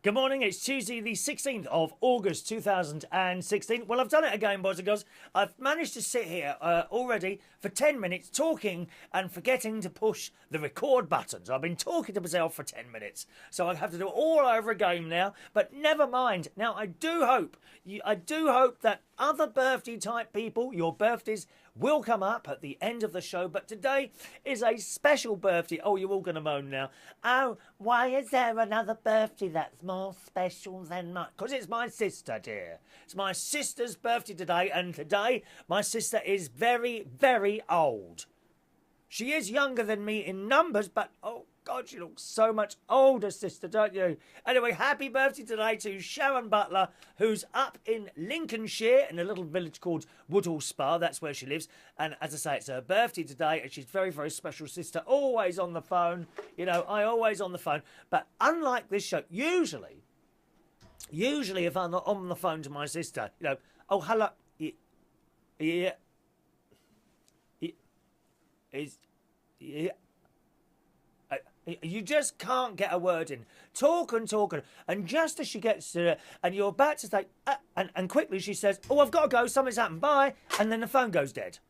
Good morning, it's Tuesday the 16th of August 2016. Well, I've done it again, boys and girls. I've managed to sit here already for 10 minutes talking and forgetting to push the record buttons. I've been talking to myself for 10 minutes, so I have to do it all over again now, but never mind. Now, I do hope that other birthday type people, your birthdays will come up at the end of the show, but today is a special birthday. Oh, you're all going to moan now. Oh, why is there another birthday that's more special than mine? Because it's my sister, dear. It's my sister's birthday today, and today my sister is very, very old. She is younger than me in numbers, but oh God, she looks so much older, sister, don't you? Anyway, happy birthday today to Sharon Butler, who's up in Lincolnshire in a little village called Woodhall Spa. That's where she lives. And as I say, it's her birthday today, and she's very, very special sister. Always on the phone. You know, I always on the phone. But unlike this show, usually if I'm not on the phone to my sister, you know, oh, hello. Yeah. You just can't get a word in. Talking. And just as she gets to it, and you're about to say, and quickly she says, oh, I've got to go, something's happened, bye. And then the phone goes dead.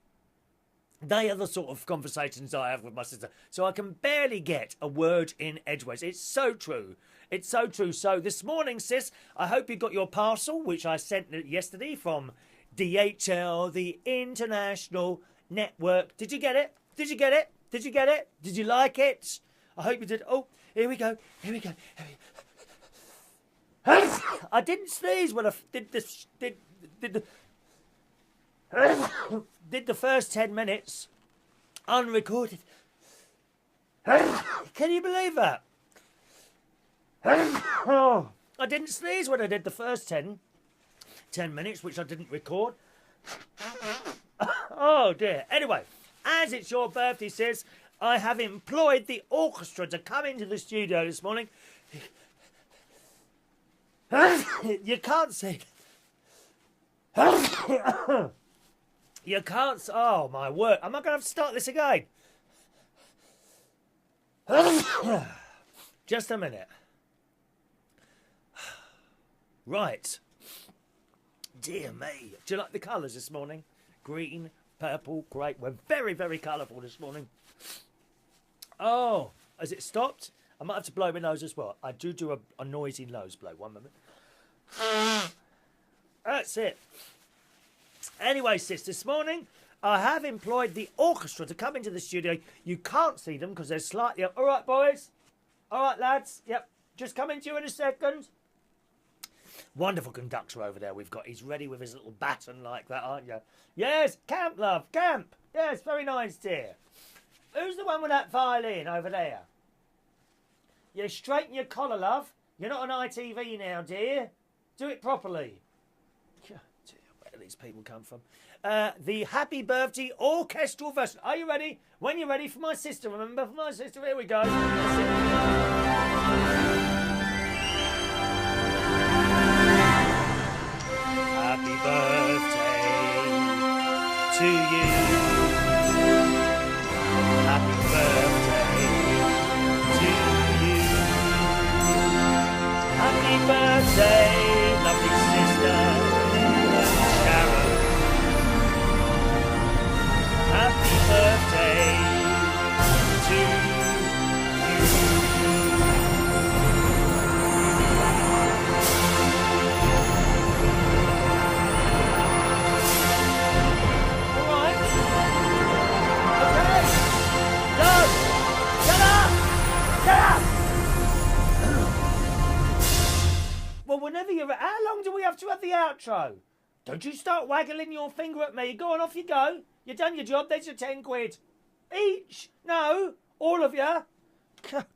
They are the sort of conversations I have with my sister. So I can barely get a word in edgeways. It's so true. It's so true. So this morning, sis, I hope you got your parcel, which I sent yesterday from DHL, the International Network. Did you get it? Did you get it? Did you get it? Did you like it? I hope you did. Oh, here we go. I didn't sneeze when I did the first 10 minutes unrecorded. Can you believe that? Oh, I didn't sneeze when I did the first 10 minutes, which I didn't record. Oh dear. Anyway, as it's your birthday, sis, I have employed the orchestra to come into the studio this morning. You can't see. You can't. Oh, my word. Am I going to have to start this again? Just a minute. Right. Dear me. Do you like the colours this morning? Green, purple, great. We're very, very colourful this morning. Oh, has it stopped? I might have to blow my nose as well. I do a noisy nose blow. 1 moment. That's it. Anyway, sis, this morning I have employed the orchestra to come into the studio. You can't see them because they're slightly up. All right, boys. All right, lads. Yep. Just coming to you in a second. Wonderful conductor over there we've got. He's ready with his little baton like that, aren't you? Yes, camp, love, camp. Yes, very nice, dear. Who's the one with that violin over there? You straighten your collar, love. You're not on ITV now, dear. Do it properly. Dear, where do these people come from? The Happy Birthday orchestral version. Are you ready? When you're ready, for my sister, remember? For my sister, here we go. Happy birthday to you. Happy birthday to you. Happy birthday, lovely sister Sharon. Happy birthday to you. Well, whenever you're... How long do we have to have the outro? Don't you start waggling your finger at me. Go on, off you go. You've done your job. There's your 10 quid. Each? No. All of you? God,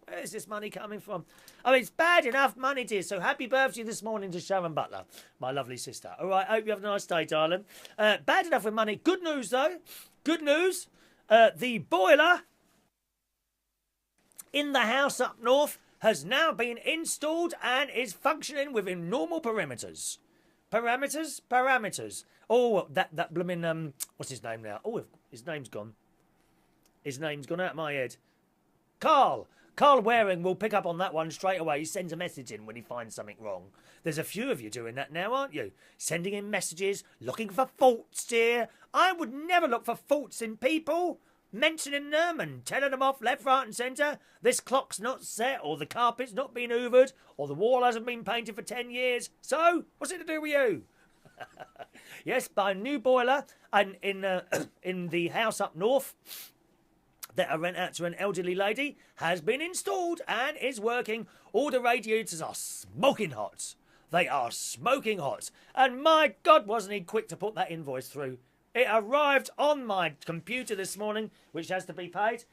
where's this money coming from? I mean, it's bad enough money, dear. So happy birthday this morning to Sharon Butler, my lovely sister. All right, hope you have a nice day, darling. Bad enough with money. Good news, though. Good news. The boiler in the house up north has now been installed and is functioning within normal parameters. Parameters. Oh, that blooming, what's his name now? Oh, his name's gone. His name's gone out of my head. Carl Carl Waring will pick up on that one straight away. He sends a message in when he finds something wrong. There's a few of you doing that now, aren't you? Sending in messages, looking for faults, dear. I would never look for faults in people. Mentioning them and telling them off left, right and centre. This clock's not set, or the carpet's not been hoovered, or the wall hasn't been painted for 10 years. So, what's it to do with you? Yes, my new boiler and in the house up north that I rent out to an elderly lady has been installed and is working. All the radiators are smoking hot. They are smoking hot. And my God, wasn't he quick to put that invoice through. It arrived on my computer this morning, which has to be paid.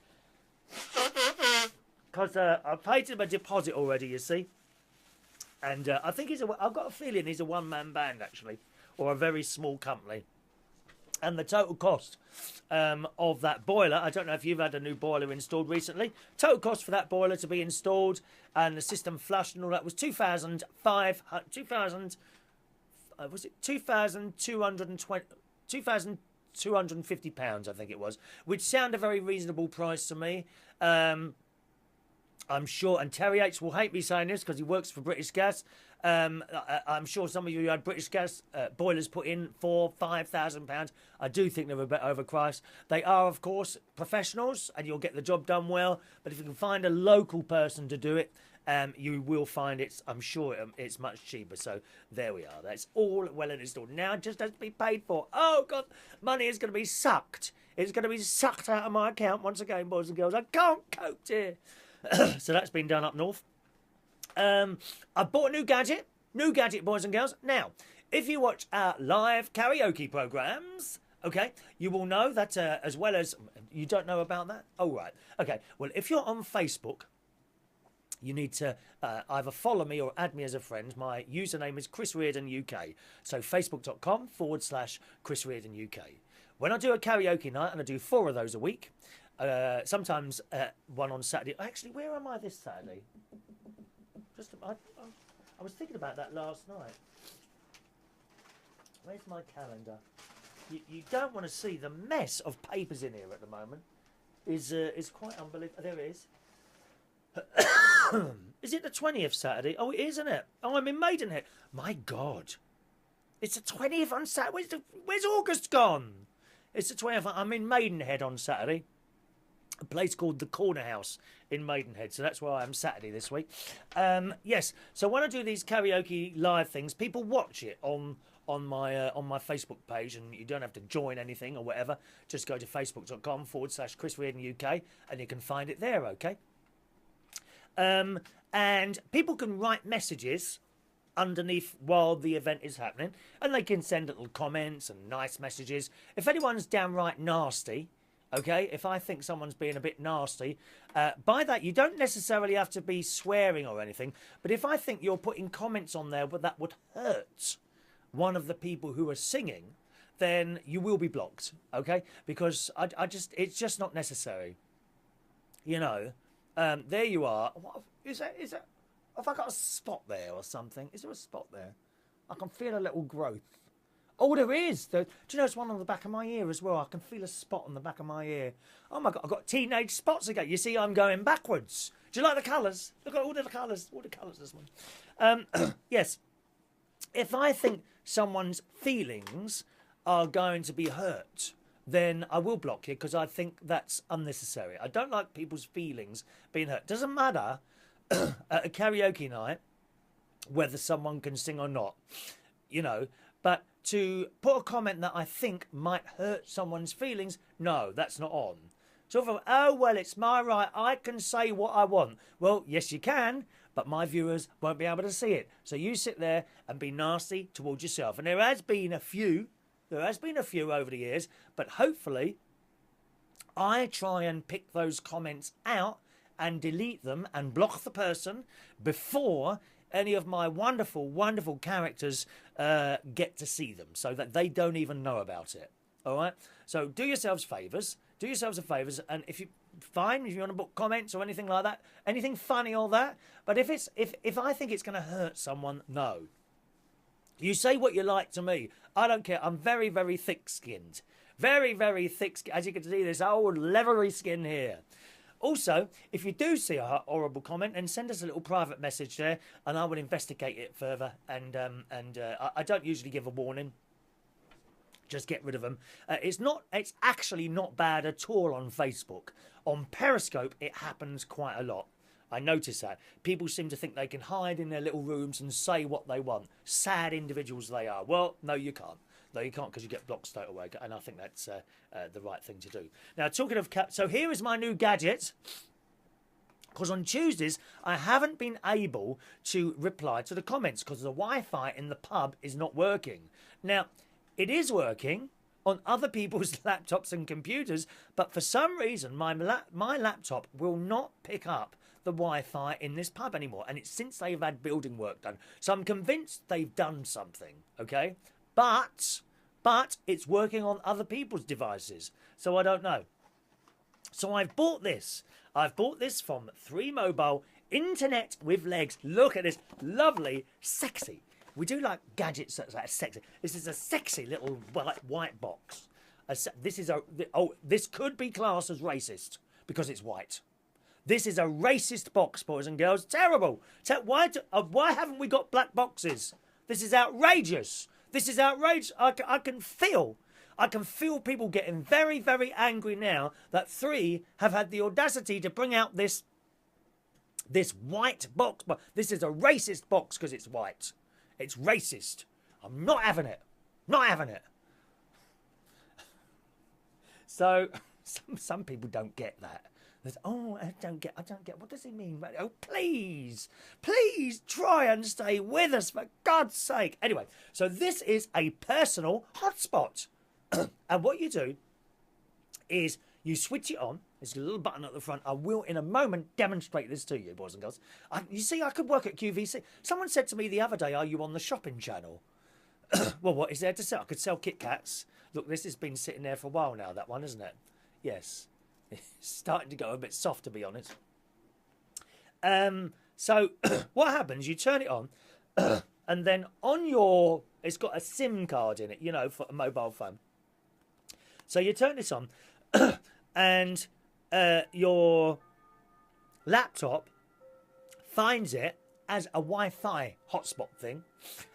Because I paid him a deposit already, you see. And I think I've got a feeling he's a one-man band, actually. Or a very small company. And the total cost of that boiler, I don't know if you've had a new boiler installed recently. Total cost for that boiler to be installed and the system flushed and all that was £2,220. Was it £2,250, I think it was, which sounded a very reasonable price to me. I'm sure, and Terry H will hate me saying this because he works for British Gas. I'm sure some of you had British Gas boilers put in for £5,000. I do think they're a bit overpriced. They are, of course, professionals, and you'll get the job done well. But if you can find a local person to do it, you will find I'm sure it's much cheaper. So there we are. That's all well and installed. Now it just has to be paid for. Oh, God, money is going to be sucked. It's going to be sucked out of my account once again, boys and girls. I can't cope, dear. So that's been done up north. I bought a new gadget, boys and girls. Now, if you watch our live karaoke programmes, okay, you will know that as well as... You don't know about that? Oh, right. Okay, well, if you're on Facebook, you need to either follow me or add me as a friend. My username is Chris Reardon UK. So facebook.com/Chris Reardon UK. When I do a karaoke night, and I do 4 of those a week, sometimes one on Saturday. Actually, where am I this Saturday? I was thinking about that last night. Where's my calendar? You don't want to see the mess of papers in here at the moment. Is quite unbelievable. There it is. Is it the 20th Saturday? Oh, it is, isn't it? Oh, I'm in Maidenhead. My God. It's the 20th on Saturday. Where's August gone? It's the 20th. I'm in Maidenhead on Saturday. A place called the Corner House in Maidenhead. So that's where I am Saturday this week. Yes. So when I do these karaoke live things, people watch it on my Facebook page, and you don't have to join anything or whatever. Just go to facebook.com/Chris Reardon UK, and you can find it there. Okay. And people can write messages underneath while the event is happening, and they can send little comments and nice messages. If anyone's downright nasty, okay, if I think someone's being a bit nasty, by that you don't necessarily have to be swearing or anything, but if I think you're putting comments on there that would hurt one of the people who are singing, then you will be blocked, okay? Because it's just not necessary. You know, there you are. What, is that? Have I got a spot there or something? Is there a spot there? I can feel a little growth. Oh, there is. Do you know there's one on the back of my ear as well? I can feel a spot on the back of my ear. Oh, my God, I've got teenage spots again. You see, I'm going backwards. Do you like the colours? Look at all the colours. All the colours this one. Yes. If I think someone's feelings are going to be hurt, then I will block you because I think that's unnecessary. I don't like people's feelings being hurt. Doesn't matter at a karaoke night whether someone can sing or not, you know, but to put a comment that I think might hurt someone's feelings, no, that's not on. So, oh, well, it's my right. I can say what I want. Well, yes, you can, but my viewers won't be able to see it. So you sit there and be nasty towards yourself. And there has been a few over the years, but hopefully I try and pick those comments out and delete them and block the person before any of my wonderful, wonderful characters get to see them, so that they don't even know about it. All right? So do yourselves favours. Do yourselves a favours, and if you want to book comments or anything like that, anything funny or that, but if I think it's going to hurt someone, no. You say what you like to me. I don't care. I'm very, very thick-skinned. Very, very thick. As you can see, this old leathery skin here. Also, if you do see a horrible comment, then send us a little private message there, and I will investigate it further. And I don't usually give a warning. Just get rid of them. It's actually not bad at all on Facebook. On Periscope, it happens quite a lot. I notice that. People seem to think they can hide in their little rooms and say what they want. Sad individuals they are. Well, no, you can't. No, you can't, because you get blocked straight away. And I think that's the right thing to do. Now, talking of... So here is my new gadget. Because on Tuesdays, I haven't been able to reply to the comments because the Wi-Fi in the pub is not working. Now, it is working on other people's laptops and computers, but for some reason, my laptop will not pick up the Wi-Fi in this pub anymore. And it's since they've had building work done. So I'm convinced they've done something, okay? But it's working on other people's devices. So I don't know. So I've bought this. I've bought this from 3 Mobile, internet with legs. Look at this, lovely, sexy. We do like gadgets that are sexy. This is a sexy little white box. This could be classed as racist because it's white. This is a racist box, boys and girls. Terrible. Why haven't we got black boxes? This is outrageous. This is outrageous. I can feel people getting very, very angry now that 3 have had the audacity to bring out this white box. But this is a racist box because it's white. It's racist. I'm not having it. Not having it. So some people don't get that. Oh, I don't get. What does he mean? Oh, please try and stay with us for God's sake. Anyway, so this is a personal hotspot, and what you do is you switch it on. There's a little button at the front. I will, in a moment, demonstrate this to you, boys and girls. You see, I could work at QVC. Someone said to me the other day, "Are you on the shopping channel?" Well, what is there to sell? I could sell Kit Kats. Look, this has been sitting there for a while now. That one, isn't it? Yes. It's starting to go a bit soft, to be honest. So what happens, you turn it on, and then on your... It's got a SIM card in it, you know, for a mobile phone. So you turn this on, and your laptop finds it as a Wi-Fi hotspot thing,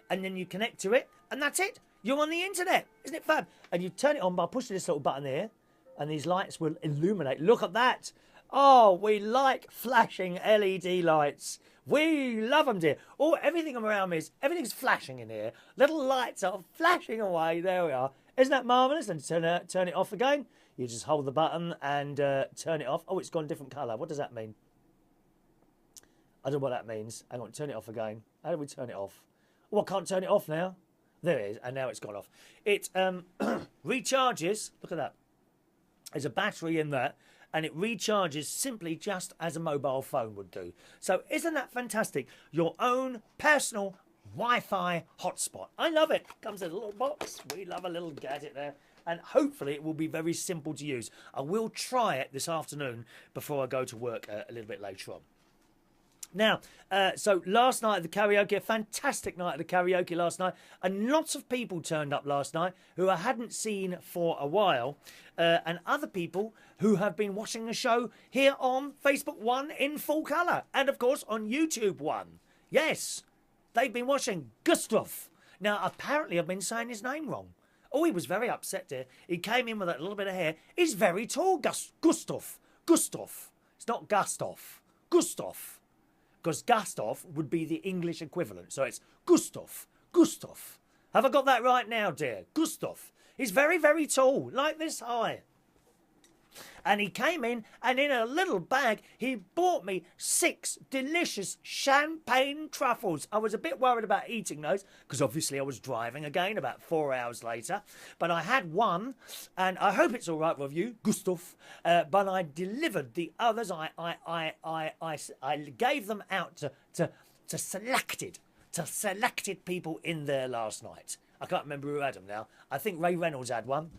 and then you connect to it, and that's it. You're on the internet. Isn't it fab? And you turn it on by pushing this little button here, and these lights will illuminate. Look at that. Oh, we like flashing LED lights. We love them, dear. Oh, everything around me everything's flashing in here. Little lights are flashing away. There we are. Isn't that marvellous? And turn it off again. You just hold the button and turn it off. Oh, it's gone a different colour. What does that mean? I don't know what that means. Hang on, turn it off again. How do we turn it off? Oh, I can't turn it off now. There it is, and now it's gone off. It recharges. Look at that. There's a battery in that, and it recharges simply just as a mobile phone would do. So isn't that fantastic? Your own personal Wi-Fi hotspot. I love it. Comes in a little box. We love a little gadget there. And hopefully it will be very simple to use. I will try it this afternoon before I go to work a little bit later on. Now, so last night at the karaoke, a fantastic night at the karaoke last night, and lots of people turned up last night who I hadn't seen for a while, and other people who have been watching the show here on Facebook 1 in full colour, and of course on YouTube 1. Yes, they've been watching Gustav. Now, apparently I've been saying his name wrong. Oh, he was very upset there. He came in with that little bit of hair. He's very tall, Gustav. Gustav. It's not Gustav. Gustav. Because Gustav would be the English equivalent. So it's Gustav. Gustav. Have I got that right now, dear? Gustav. He's very, very tall, like this high. And he came in, and in a little bag, he bought me 6 delicious champagne truffles. I was a bit worried about eating those, because obviously I was driving again about 4 hours later. But I had one, and I hope it's all right with you, Gustav. But I delivered the others. I gave them out to selected people in there last night. I can't remember who had them now. I think Ray Reynolds had one.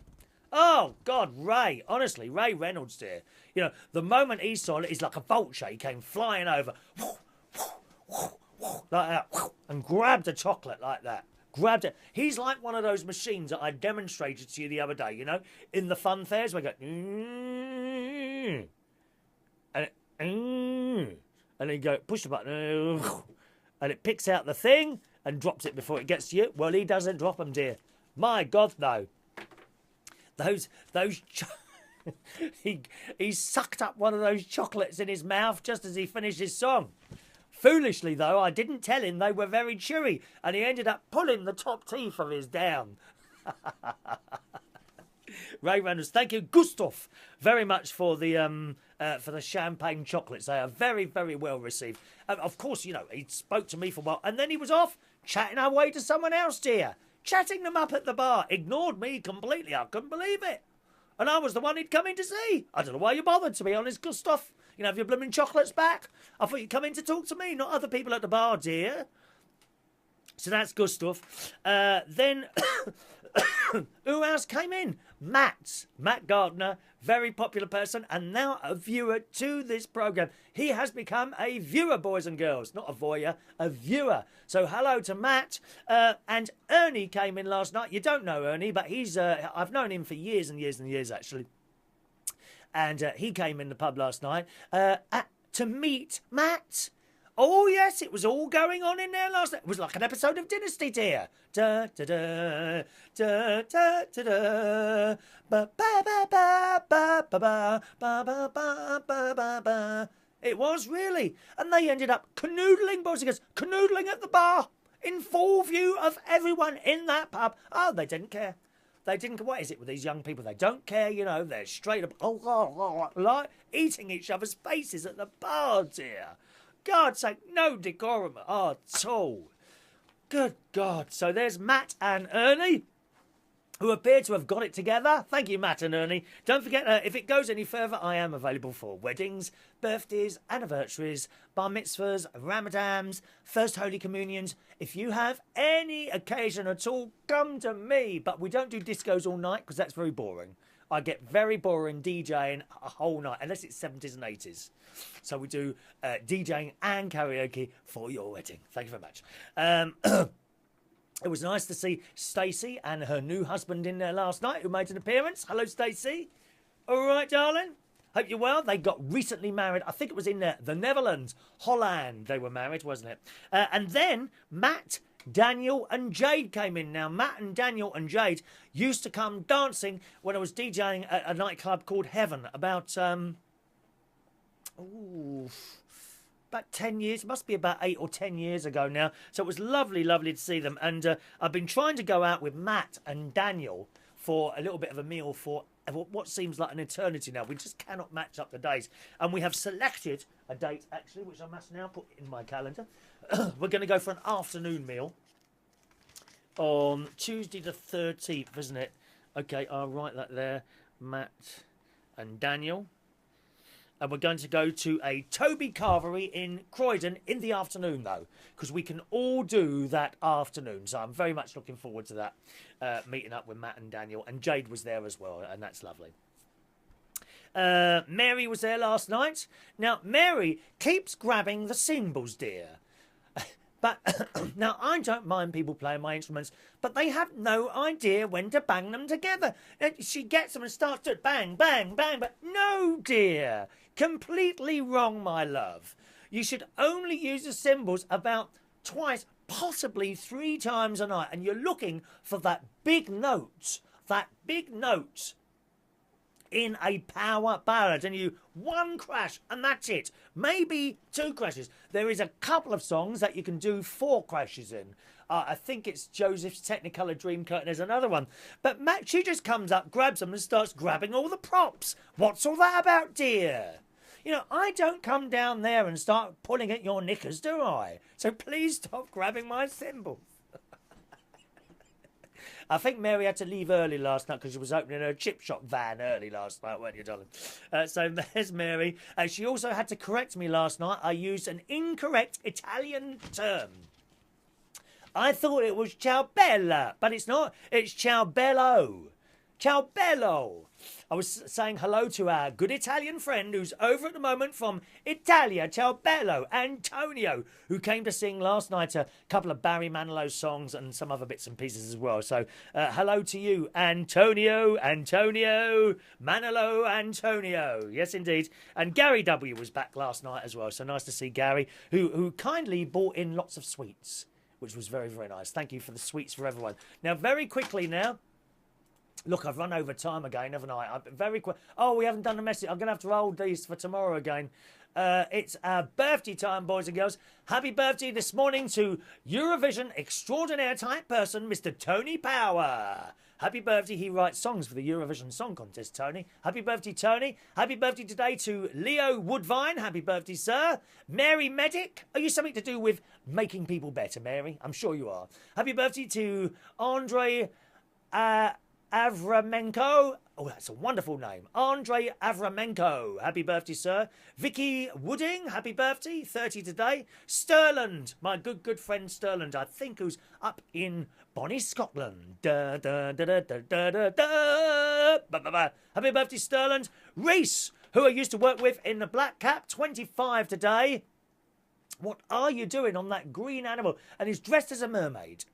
Oh, God, Ray. Honestly, Ray Reynolds, dear. You know, the moment he saw it, he's like a vulture. He came flying over, like that, and grabbed a chocolate like that. Grabbed it. He's like one of those machines that I demonstrated to you the other day, you know, in the fun fairs where I go, and and then you go, push the button, and it picks out the thing and drops it before it gets to you. Well, he doesn't drop them, dear. My God, no. Those he sucked up one of those chocolates in his mouth just as he finished his song. Foolishly, though, I didn't tell him they were very chewy, and he ended up pulling the top teeth of his down. Ray Reynolds, thank you, Gustav, very much for the champagne chocolates. They are very, very well received. Of course, you know, he spoke to me for a while, and then he was off chatting our way to someone else, dear. Chatting them up at the bar. Ignored me completely. I couldn't believe it. And I was the one he'd come in to see. I don't know why you bothered, to be honest, Gustav. You know, have your blooming chocolates back? I thought you'd come in to talk to me, not other people at the bar, dear. So that's Gustav. Then, who else came in? Matt Gardner, very popular person, and now a viewer to this programme. He has become a viewer, boys and girls. Not a voyeur, a viewer. So hello to Matt. And Ernie came in last night. You don't know Ernie, but he's I've known him for years and years and years, actually. And he came in the pub last night to meet Matt. Oh, yes, it was all going on in there last night. It was like an episode of Dynasty, dear. Da, da, da, da, da, da, da, ba, ba, ba, ba, ba, ba, ba, ba, ba, ba, ba, ba. It was, really. And they ended up canoodling, boys and girls, canoodling at the bar in full view of everyone in that pub. Oh, they didn't care. They didn't. What is it with these young people? They don't care, you know. They're straight up, like eating each other's faces at the bar, dear. God's sake, no decorum at all. Good God. So there's Matt and Ernie, who appear to have got it together. Thank you, Matt and Ernie. Don't forget, if it goes any further, I am available for weddings, birthdays, anniversaries, bar mitzvahs, ramadans, first holy communions. If you have any occasion at all, come to me. But we don't do discos all night because that's very boring. I get very boring DJing a whole night, unless it's 70s and 80s. So we do DJing and karaoke for your wedding. Thank you very much. It was nice to see Stacey and her new husband in there last night, who made an appearance. Hello, Stacey. All right, darling. Hope you're well. They got recently married. I think it was in the Netherlands, Holland. They were married, wasn't it? And then Matt, Daniel and Jade came in. Now, Matt and Daniel and Jade used to come dancing when I was DJing at a nightclub called Heaven about 10 years. It must be about 8 or 10 years ago now. So it was lovely, lovely to see them. And I've been trying to go out with Matt and Daniel for a little bit of a meal for what seems like an eternity now. We just cannot match up the days. And we have selected a date, actually, which I must now put in my calendar. We're going to go for an afternoon meal on Tuesday the 13th, isn't it? Okay, I'll write that there. Matt and Daniel. And we're going to go to a Toby Carvery in Croydon in the afternoon, though, because we can all do that afternoon. So I'm very much looking forward to that, meeting up with Matt and Daniel. And Jade was there as well, and that's lovely. Mary was there last night. Now, Mary keeps grabbing the cymbals, dear. But now, I don't mind people playing my instruments, but they have no idea when to bang them together. And she gets them and starts to bang, bang, bang. But no, dear. Completely wrong, my love. You should only use the cymbals about twice, possibly 3 times a night. And you're looking for that big note in a power ballad, and you one crash and that's it, maybe 2 crashes. There is a couple of songs that you can do 4 crashes in. I think it's Joseph's Technicolor Dreamcoat, and there's another one. But Matt, she just comes up, grabs them and starts grabbing all the props. What's all that about, dear? You know, I don't come down there and start pulling at your knickers, do I? So please stop grabbing my cymbals. I think Mary had to leave early last night because she was opening her chip shop van early last night, weren't you, darling? So there's Mary. She also had to correct me last night. I used an incorrect Italian term. I thought it was ciao bella, but it's not. It's ciao bello. ciao bello. I was saying hello to our good Italian friend who's over at the moment from Italia, ciao bello, Antonio, who came to sing last night a couple of Barry Manilow songs and some other bits and pieces as well. So hello to you, Antonio, Manilow, Antonio. Yes, indeed. And Gary W was back last night as well. So nice to see Gary, who kindly brought in lots of sweets, which was very, very nice. Thank you for the sweets for everyone. Now, very quickly now. Look, I've run over time again, haven't I? Very quick. Oh, we haven't done the message. I'm going to have to hold these for tomorrow again. It's our birthday time, boys and girls. Happy birthday this morning to Eurovision extraordinaire type person, Mr. Tony Power. Happy birthday. He writes songs for the Eurovision Song Contest, Tony. Happy birthday, Tony. Happy birthday today to Leo Woodvine. Happy birthday, sir. Mary Medic. Are you something to do with making people better, Mary? I'm sure you are. Happy birthday to Andrey Avramenko. Oh, that's a wonderful name. Andrey Avramenko. Happy birthday, sir. Vicki Wooding. Happy birthday. 30 today. Stirland. My good friend Stirland, I think, who's up in Bonnie, Scotland. Da, da, da, da, da, da, da, da. Ba, ba, ba. Happy birthday, Stirland. Reece, who I used to work with in the Black Cap. 25 today. What are you doing on that green animal? And he's dressed as a mermaid.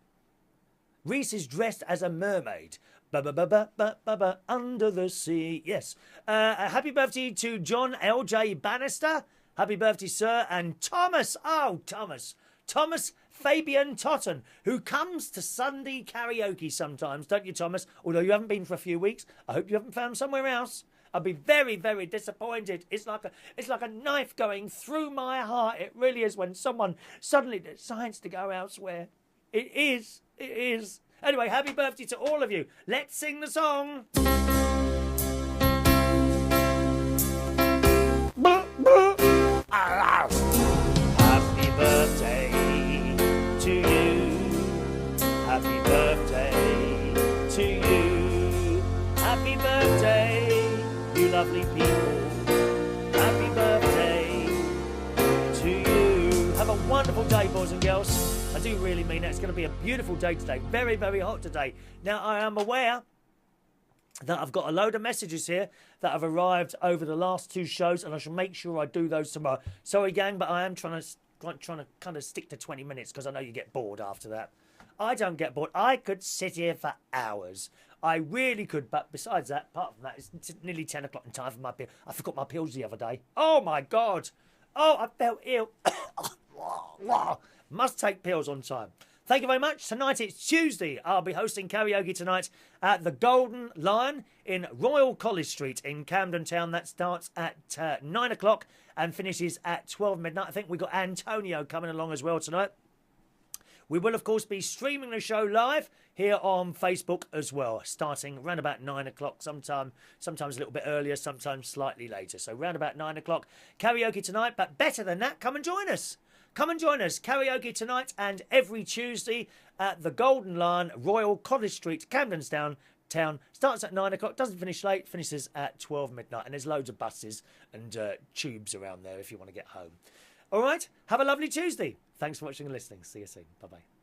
Reece is dressed as a mermaid. Ba-ba-ba-ba-ba-ba, under the sea. Yes. Happy birthday to John L.J. Bannister. Happy birthday, sir. And Thomas. Oh, Thomas. Thomas Fabian Totten, who comes to Sunday karaoke sometimes, don't you, Thomas? Although you haven't been for a few weeks. I hope you haven't found somewhere else. I'd be very, very disappointed. It's like a knife going through my heart. It really is when someone suddenly decides to go elsewhere. It is. It is. Anyway, happy birthday to all of you. Let's sing the song. Happy birthday to you. Happy birthday to you. Happy birthday, you lovely people. Happy birthday to you. Have a wonderful day, boys and girls. I do really mean that. It's going to be a beautiful day today. Very, very hot today. Now, I am aware that I've got a load of messages here that have arrived over the last two shows, and I shall make sure I do those tomorrow. Sorry, gang, but I am trying to kind of stick to 20 minutes because I know you get bored after that. I don't get bored. I could sit here for hours. I really could, but besides that, apart from that, it's nearly 10 o'clock in time for my pill. I forgot my pills the other day. Oh, my God. Oh, I felt ill. Must take pills on time. Thank you very much. Tonight it's Tuesday. I'll be hosting karaoke tonight at the Golden Lion in Royal College Street in Camden Town. That starts at 9 o'clock and finishes at 12 midnight. I think we've got Antonio coming along as well tonight. We will, of course, be streaming the show live here on Facebook as well, starting around about 9 o'clock, sometimes a little bit earlier, sometimes slightly later. So around about 9 o'clock, karaoke tonight. But better than that, come and join us. Come and join us. Karaoke tonight and every Tuesday at the Golden Lion, Royal College Street, Camden Town. Starts at 9 o'clock, doesn't finish late, finishes at 12 midnight. And there's loads of buses and tubes around there if you want to get home. All right, have a lovely Tuesday. Thanks for watching and listening. See you soon. Bye-bye.